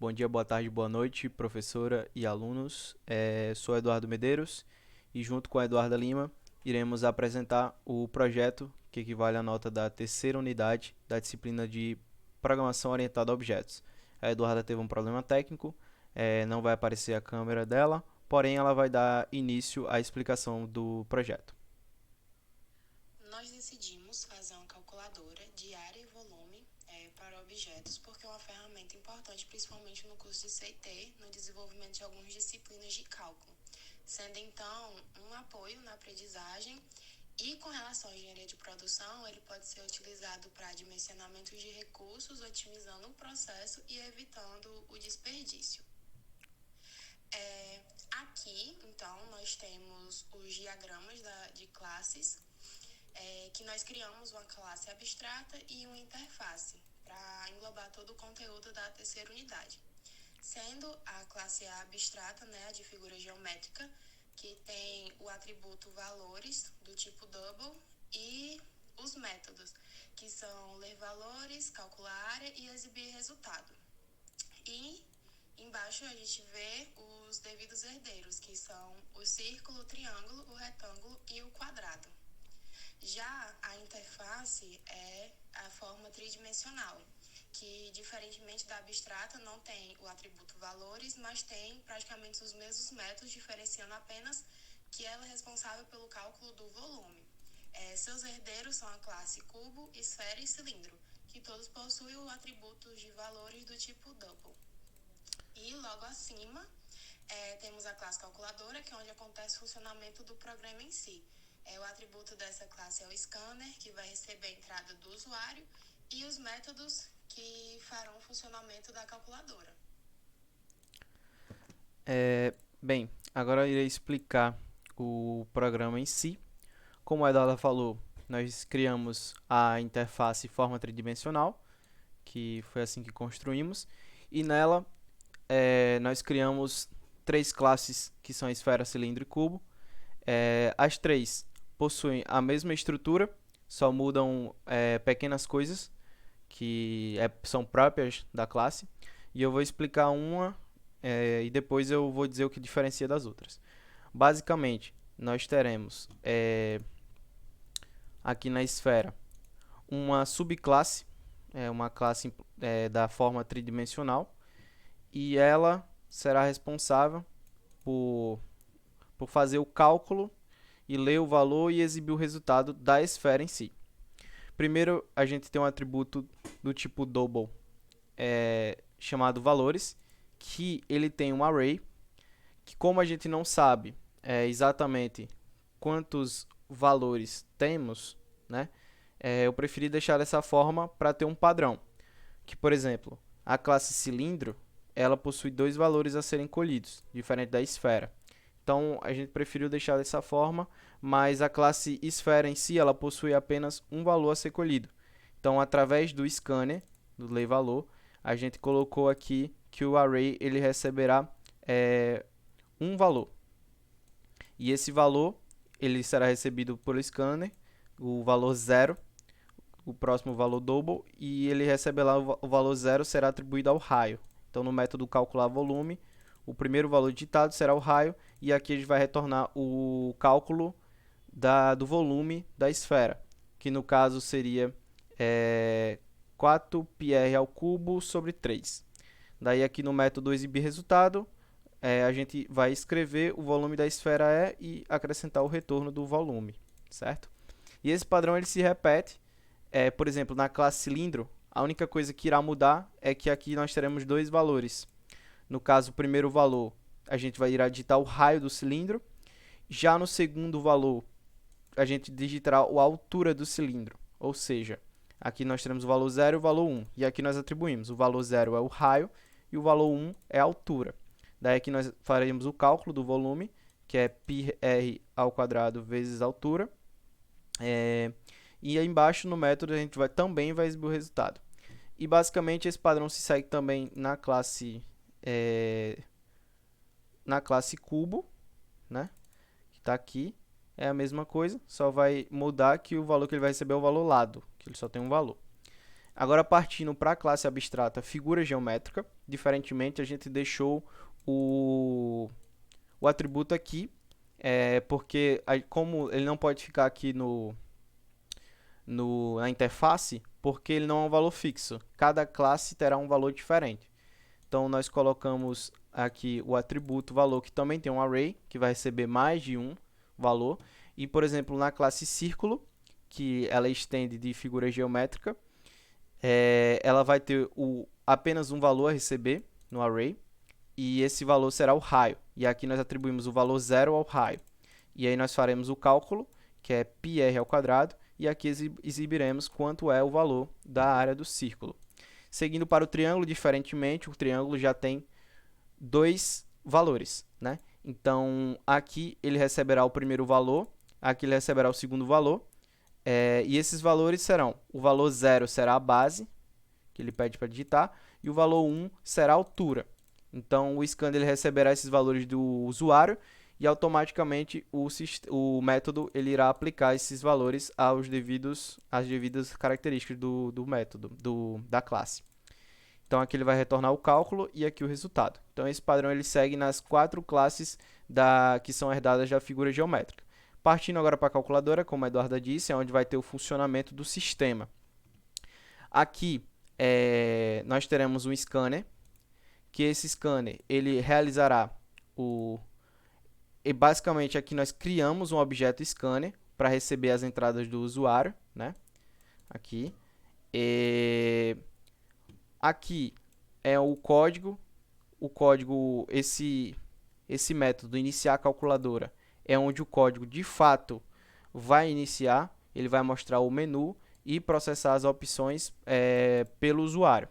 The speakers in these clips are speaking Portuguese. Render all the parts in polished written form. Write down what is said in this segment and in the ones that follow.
Bom dia, boa tarde, boa noite, professora e alunos. Sou Eduardo Medeiros e junto com a Eduarda Lima iremos apresentar o projeto que equivale à nota da terceira unidade da disciplina de Programação Orientada a Objetos. A Eduarda teve um problema técnico, não vai aparecer a câmera dela, porém ela vai dar início à explicação do projeto. Nós decidimos fazer uma calculadora de área e volume para objetos porque é uma ferramenta importante, principalmente no curso de CT, no desenvolvimento de algumas disciplinas de cálculo, sendo então um apoio na aprendizagem. E com relação à engenharia de produção, ele pode ser utilizado para dimensionamento de recursos, otimizando o processo e evitando o desperdício. Aqui, então, nós temos os diagramas de classes, que nós criamos uma classe abstrata e uma interface para englobar todo o conteúdo da terceira unidade. Sendo a classe abstrata, a de figura geométrica, que tem o atributo valores do tipo double e os métodos, que são ler valores, calcular área e exibir resultado. E embaixo a gente vê os devidos herdeiros, que são o círculo, o triângulo, o retângulo e o quadrado. Já a interface é a forma tridimensional, que diferentemente da abstrata não tem o atributo valores, mas tem praticamente os mesmos métodos, diferenciando apenas que ela é responsável pelo cálculo do volume. Seus herdeiros são a classe cubo, esfera e cilindro, que todos possuem o atributo de valores do tipo double. E logo acima temos a classe calculadora, que é onde acontece o funcionamento do programa em si. O atributo dessa classe é o scanner, que vai receber a entrada do usuário, e os métodos que farão o funcionamento da calculadora. Bem, agora eu irei explicar o programa em si. Como a Eduarda falou, nós criamos a interface forma tridimensional, que foi assim que construímos, e nela nós criamos três classes que são esfera, cilindro e cubo. As três possuem a mesma estrutura, só mudam pequenas coisas que são próprias da classe, e eu vou explicar uma e depois eu vou dizer o que diferencia das outras. Basicamente, nós teremos aqui na esfera uma subclasse, uma classe da forma tridimensional, e ela será responsável por, por fazer o cálculo e ler o valor e exibir o resultado da esfera em si. Primeiro, a gente tem um atributo do tipo double, chamado valores, que ele tem um array, que como a gente não sabe exatamente quantos valores temos, né, eu preferi deixar dessa forma para ter um padrão. Que, por exemplo, a classe cilindro, ela possui dois valores a serem colhidos, diferente da esfera. Então, a gente preferiu deixar dessa forma, mas a classe esfera em si, ela possui apenas um valor a ser colhido. Então, através do scanner, do ler-valor, a gente colocou aqui que o array ele receberá um valor. E esse valor ele será recebido pelo scanner, o valor 0, o próximo valor double, e ele receberá o valor 0 será atribuído ao raio. Então, no método calcular volume, o primeiro valor digitado será o raio, e aqui a gente vai retornar o cálculo do volume da esfera, que no caso seria 4πr ao cubo sobre 3. Daí aqui no método exibir resultado, a gente vai escrever o volume da esfera e acrescentar o retorno do volume, certo? E esse padrão ele se repete, por exemplo, na classe cilindro, a única coisa que irá mudar é que aqui nós teremos dois valores. No caso, o primeiro valor, a gente vai irá digitar o raio do cilindro. Já no segundo valor, a gente digitará a altura do cilindro. Ou seja, aqui nós teremos o valor 0 e o valor 1. E aqui nós atribuímos. O valor 0 é o raio e o valor 1 é a altura. Daí aqui nós faremos o cálculo do volume, que é πr ao quadrado vezes a altura. E aí embaixo no método a gente também vai exibir o resultado. E basicamente esse padrão se segue também na classe cubo, né? Que está aqui. É a mesma coisa, só vai mudar que o valor que ele vai receber é o valor lado, que ele só tem um valor. Agora, partindo para a classe abstrata figura geométrica, diferentemente, a gente deixou o atributo aqui, porque como ele não pode ficar aqui na interface, porque ele não é um valor fixo. Cada classe terá um valor diferente. Então, nós colocamos aqui o atributo valor, que também tem um array, que vai receber mais de um valor. E, por exemplo, na classe círculo, que ela estende de figura geométrica, ela vai ter apenas um valor a receber no array, e esse valor será o raio. E aqui nós atribuímos o valor 0 ao raio. E aí nós faremos o cálculo, que é πr ao quadrado, e aqui exibiremos quanto é o valor da área do círculo. Seguindo para o triângulo, diferentemente, o triângulo já tem dois valores, né? Então, aqui ele receberá o primeiro valor, aqui ele receberá o segundo valor, e esses valores serão, o valor 0 será a base, que ele pede para digitar, e o valor 1 será a altura. Então, o scanner ele receberá esses valores do usuário, e automaticamente o método ele irá aplicar esses valores às devidas características do método, da classe. Então, aqui ele vai retornar o cálculo e aqui o resultado. Então, esse padrão ele segue nas 4 classes que são herdadas da figura geométrica. Partindo agora para a calculadora, como a Eduarda disse, é onde vai ter o funcionamento do sistema. Aqui, nós teremos um scanner, que esse scanner ele realizará E basicamente aqui nós criamos um objeto scanner para receber as entradas do usuário, né? Aqui. Aqui é o código. Esse método iniciar a calculadora é onde o código de fato vai iniciar. Ele vai mostrar o menu e processar as opções pelo usuário.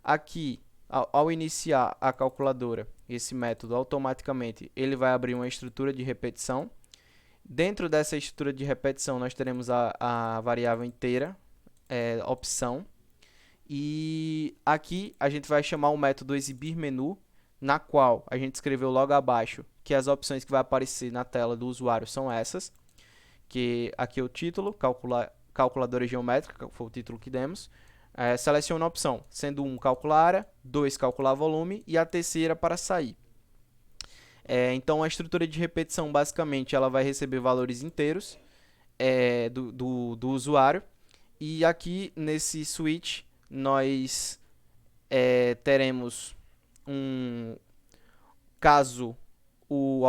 Aqui, ao iniciar a calculadora, esse método automaticamente ele vai abrir uma estrutura de repetição. Dentro dessa estrutura de repetição nós teremos a variável inteira, opção, e aqui a gente vai chamar o método exibir menu, na qual a gente escreveu logo abaixo que as opções que vai aparecer na tela do usuário são essas, que aqui é o título, calculadora geométrica, foi o título que demos. Seleciona a opção, sendo 1 calcular área, 2 calcular volume e a terceira para sair. Então a estrutura de repetição basicamente ela vai receber valores inteiros do usuário, e aqui nesse switch nós teremos caso o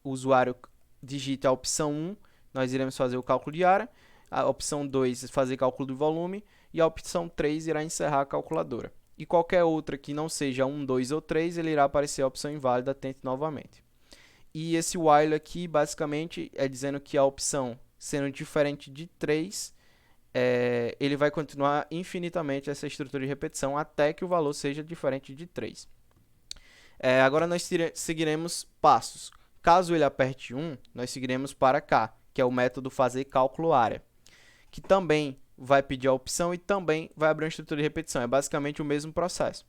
usuário digite a opção 1, nós iremos fazer o cálculo de área, a opção 2 fazer cálculo do volume, e a opção 3 irá encerrar a calculadora. E qualquer outra que não seja 1, 2 ou 3, ele irá aparecer a opção inválida, tente novamente. E esse while aqui, basicamente, é dizendo que a opção, sendo diferente de 3, ele vai continuar infinitamente essa estrutura de repetição até que o valor seja diferente de 3. Agora nós seguiremos passos. Caso ele aperte 1, nós seguiremos para cá, que é o método fazer cálculo área, que também vai pedir a opção e também vai abrir uma estrutura de repetição. É basicamente o mesmo processo.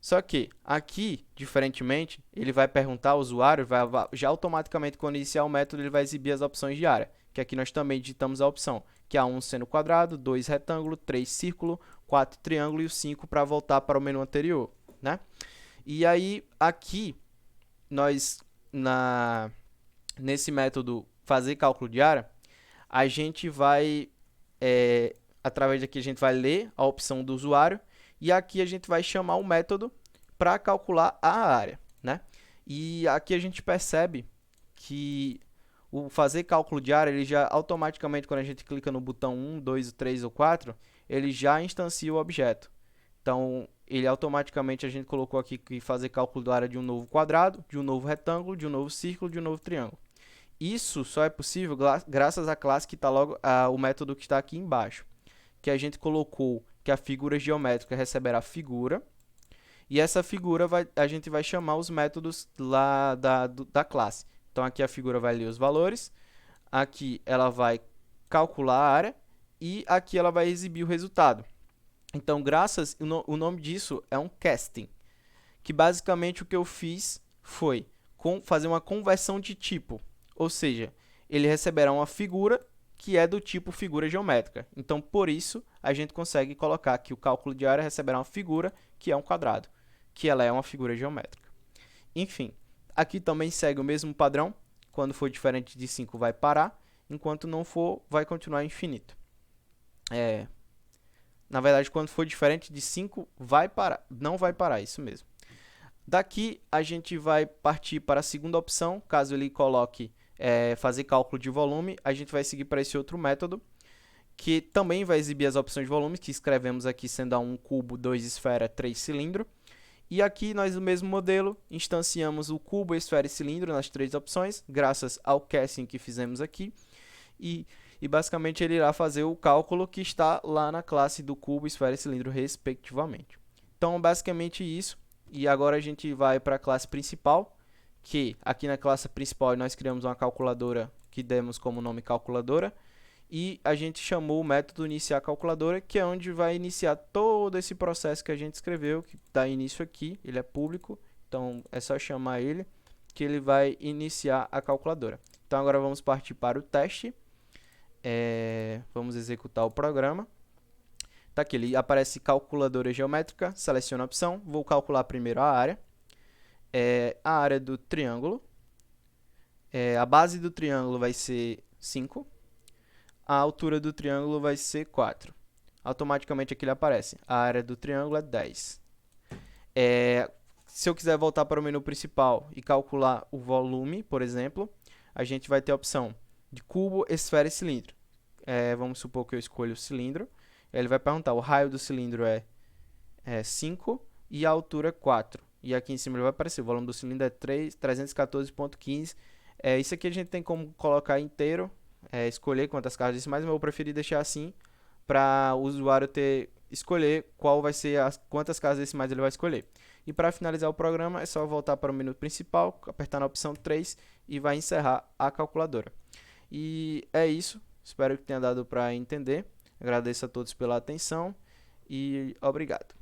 Só que aqui, diferentemente, ele vai perguntar ao usuário, já automaticamente quando iniciar o método, ele vai exibir as opções de área, que aqui nós também digitamos a opção, que é 1 seno quadrado, 2 retângulo, 3 círculo, 4 triângulo e o 5 para voltar para o menu anterior, né? E aí, aqui, nós, nesse método fazer cálculo de área, a gente vai, através daqui a gente vai ler a opção do usuário, e aqui a gente vai chamar o método para calcular a área, né? E aqui a gente percebe que o fazer cálculo de área, ele já automaticamente, quando a gente clica no botão 1, 2, 3 ou 4, ele já instancia o objeto. Então, ele automaticamente, a gente colocou aqui que fazer cálculo da área de um novo quadrado, de um novo retângulo, de um novo círculo, de um novo triângulo. Isso só é possível graças à classe que está logo, o método que está aqui embaixo, que a gente colocou que a figura geométrica receberá figura, e essa figura a gente vai chamar os métodos lá da classe. Então aqui a figura vai ler os valores, aqui ela vai calcular a área e aqui ela vai exibir o resultado. Então o nome disso é um casting, que basicamente o que eu fiz foi fazer uma conversão de tipo, ou seja, ele receberá uma figura que é do tipo figura geométrica. Então, por isso, a gente consegue colocar que o cálculo de área receberá uma figura que é um quadrado, que ela é uma figura geométrica. Enfim, aqui também segue o mesmo padrão. Quando for diferente de 5 vai parar, enquanto não for, vai continuar infinito. Na verdade, quando for diferente de 5 vai parar, não vai parar, isso mesmo. Daqui a gente vai partir para a segunda opção, caso ele coloque fazer cálculo de volume, a gente vai seguir para esse outro método, que também vai exibir as opções de volume, que escrevemos aqui sendo a 1 cubo, 2 esfera, 3 cilindro. E aqui nós, no mesmo modelo, instanciamos o cubo, esfera e cilindro nas 3 opções, graças ao casting que fizemos aqui. E basicamente ele irá fazer o cálculo que está lá na classe do cubo, esfera e cilindro, respectivamente. Então, basicamente isso. E agora a gente vai para a classe principal, que aqui na classe principal nós criamos uma calculadora que demos como nome calculadora. E a gente chamou o método iniciar calculadora, que é onde vai iniciar todo esse processo que a gente escreveu, que dá início aqui, ele é público, então é só chamar ele, que ele vai iniciar a calculadora. Então agora vamos partir para o teste. Vamos executar o programa. Tá aqui, ele aparece calculadora geométrica, seleciona a opção, vou calcular primeiro a área. A área do triângulo, a base do triângulo vai ser 5, a altura do triângulo vai ser 4. Automaticamente aqui ele aparece, a área do triângulo é 10. Se eu quiser voltar para o menu principal e calcular o volume, por exemplo, a gente vai ter a opção de cubo, esfera e cilindro. Vamos supor que eu escolho o cilindro. Ele vai perguntar, o raio do cilindro é 5 e a altura é 4. E aqui em cima ele vai aparecer, o volume do cilindro é 314,15. Isso aqui a gente tem como colocar inteiro, escolher quantas casas decimais, mas eu preferi deixar assim para o usuário escolher qual vai ser quantas casas decimais ele vai escolher. E para finalizar o programa é só voltar para o menu principal, apertar na opção 3 e vai encerrar a calculadora. E é isso, espero que tenha dado para entender. Agradeço a todos pela atenção e obrigado.